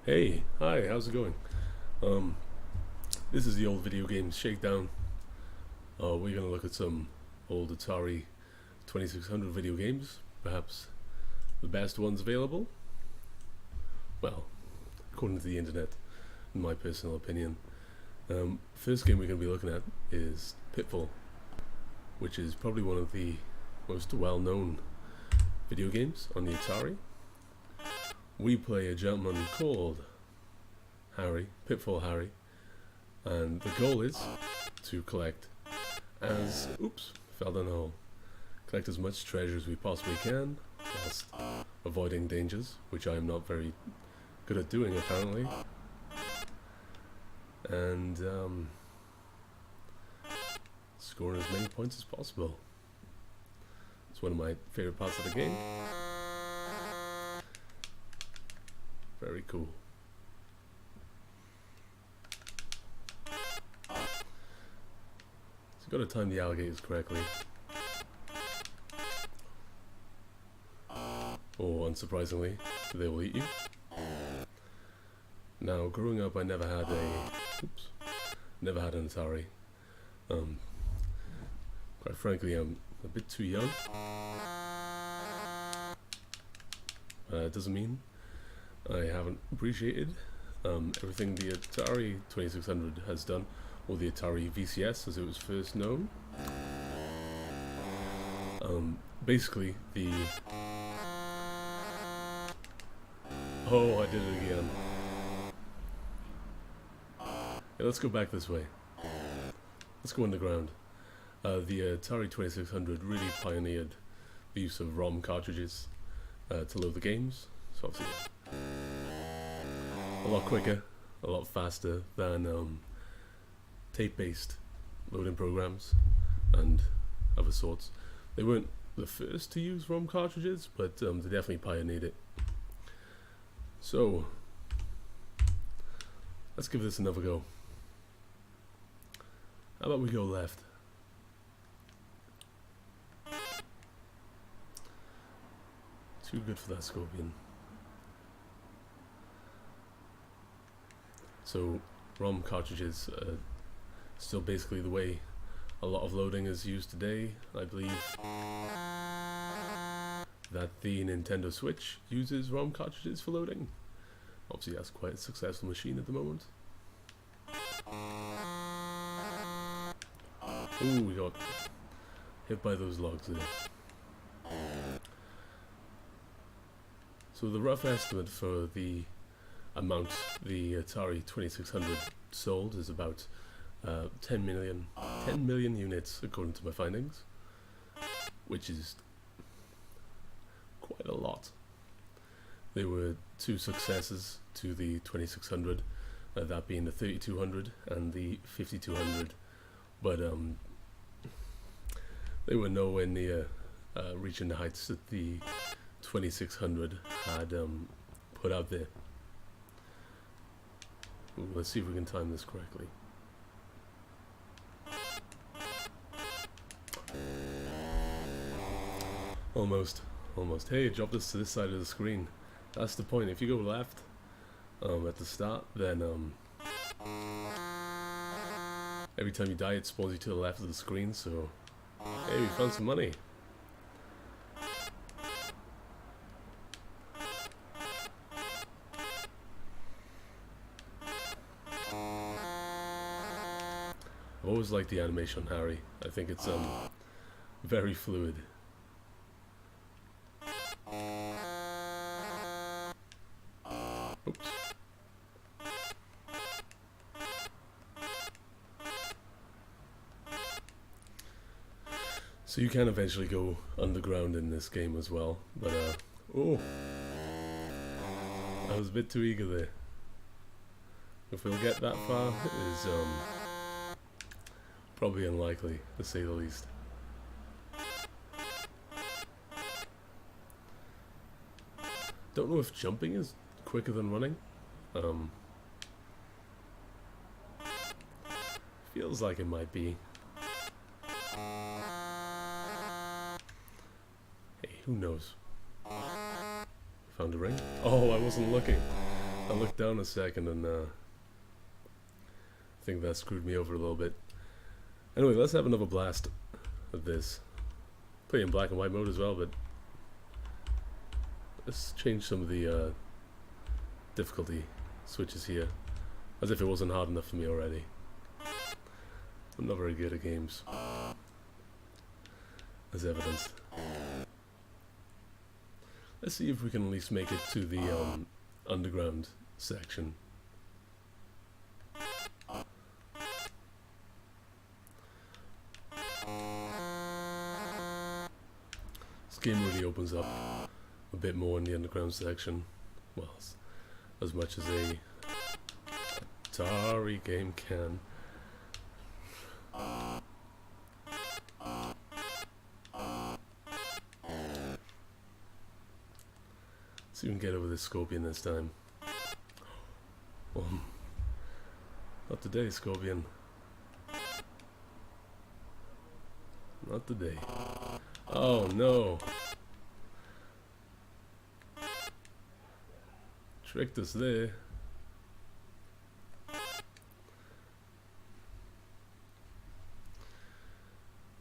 Hey, hi, how's it going? Um, this is the old video game Shakedown. We're gonna look at some old Atari 2600 video games, perhaps the best ones available. Well, according to the internet, in my personal opinion. First game we're gonna be looking at is Pitfall, which is probably one of the most well-known video games on the Atari. We play a gentleman called Harry, Pitfall Harry, and the goal is to collect fell down the hole. Collect as much treasure as we possibly can, whilst avoiding dangers, which I am not very good at doing apparently. And scoring as many points as possible. It's one of my favorite parts of the game. Very cool. So you've got to time the alligators correctly. Or unsurprisingly, they will eat you. Now, growing up, I never had an Atari. Quite frankly, I'm a bit too young. It doesn't mean I haven't appreciated everything the Atari 2600 has done, or the Atari VCS as it was first known. Basically, Oh, I did it again. Yeah, let's go back this way. Let's go underground. The Atari 2600 really pioneered the use of ROM cartridges to load the games. So obviously a lot quicker, a lot faster than tape-based loading programs and other sorts. They weren't the first to use ROM cartridges, but they definitely pioneered it. So let's give this another go. How about we go left? Too good for that scorpion. So ROM cartridges are still basically the way a lot of loading is used today. I believe that the Nintendo Switch uses ROM cartridges for loading. Obviously that's quite a successful machine at the moment. Ooh, we got hit by those logs there. So the rough estimate for the amount the Atari 2600 sold is about 10 million units according to my findings, which is quite a lot. There were two successors to the 2600, that being the 3200 and the 5200, but they were nowhere near reaching the heights that the 2600 had put out there. Ooh, let's see if we can time this correctly. Almost. Hey, it dropped us to this side of the screen. That's the point. If you go left at the start, then every time you die it spawns you to the left of the screen, so hey, we found some money. I've always liked the animation on Harry. I think it's very fluid. Oops. So you can eventually go underground in this game as well, but oh, I was a bit too eager there. If we'll get that far is probably unlikely, to say the least. Don't know if jumping is quicker than running. Feels like it might be. Hey, who knows? Found a ring. Oh, I wasn't looking. I looked down a second and I think that screwed me over a little bit. Anyway, let's have another blast of this. Play in black and white mode as well, but let's change some of the difficulty switches here, as if it wasn't hard enough for me already. I'm not very good at games, as evidenced. Let's see if we can at least make it to the underground section. This game really opens up a bit more in the underground section. Well, as much as a Atari game can. See if we can get over this scorpion this time. Not today, scorpion. Not today. Oh no! Tricked us there.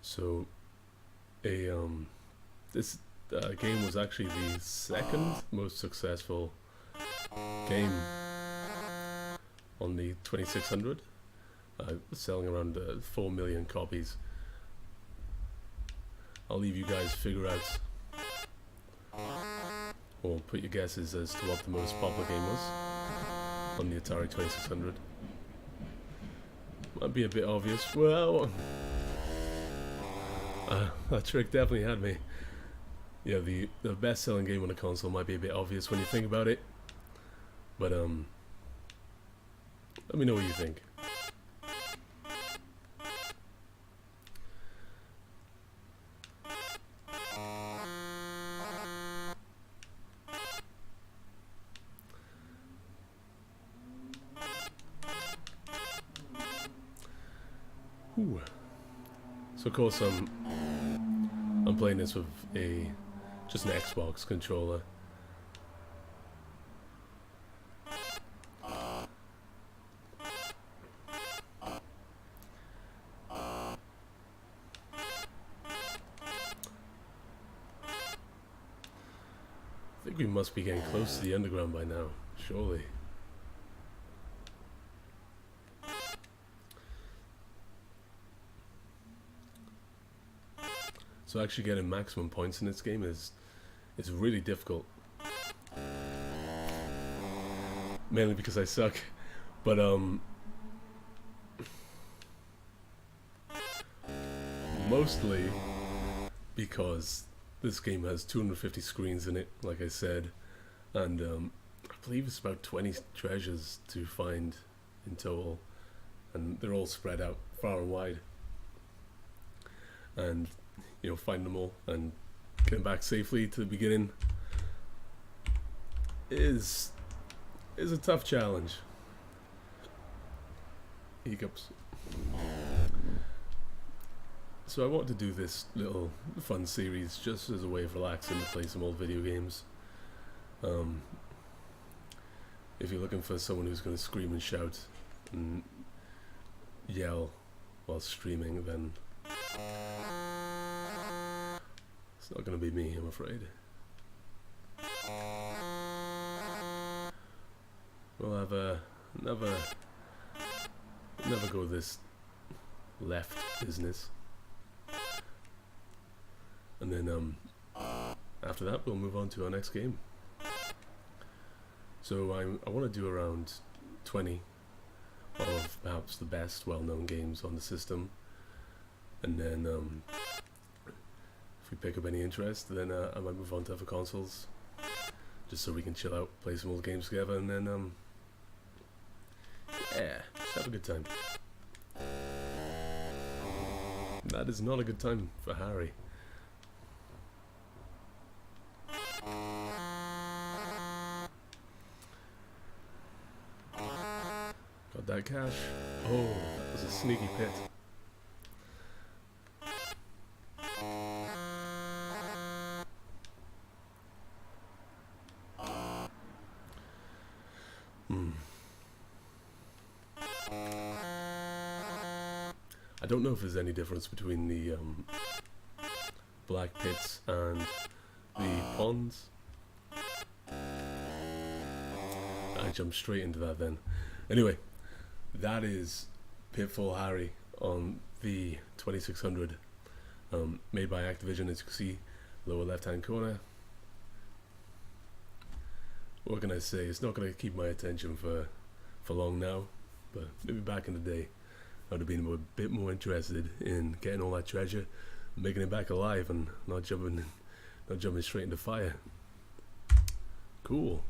So, this game was actually the second most successful game on the 2600, selling around 4 million copies. I'll leave you guys figure out, or put your guesses as to what the most popular game was on the Atari 2600. Might be a bit obvious. Well, that trick definitely had me. Yeah, the best-selling game on a console might be a bit obvious when you think about it, but let me know what you think. Ooh. So of course I'm playing this with just an Xbox controller. I think we must be getting close to the underground by now, surely. So actually getting maximum points in this game is really difficult. Mainly because I suck, but mostly because this game has 250 screens in it, like I said, and I believe it's about 20 treasures to find in total, and they're all spread out far and wide. And you know, find them all and getting back safely to the beginning is a tough challenge. Hiccups. So I want to do this little fun series just as a way of relaxing to play some old video games. If you're looking for someone who's going to scream and shout and yell while streaming, then it's not going to be me, I'm afraid. We'll have never go this left business, and then after that we'll move on to our next game. So I want to do around 20 of perhaps the best well-known games on the system, and then if we pick up any interest, then I might move on to other consoles, just so we can chill out, play some old games together, and then yeah, just have a good time. That is not a good time for Harry. Got that cash. Oh, that was a sneaky pit. Hmm. I don't know if there's any difference between the black pits and the ponds. I jumped straight into that then. Anyway, that is Pitfall Harry on the 2600, made by Activision, as you can see, lower left hand corner. What can I say? It's not going to keep my attention for long now, but maybe back in the day I would have been a bit more interested in getting all that treasure, making it back alive, and not jumping straight into fire. Cool.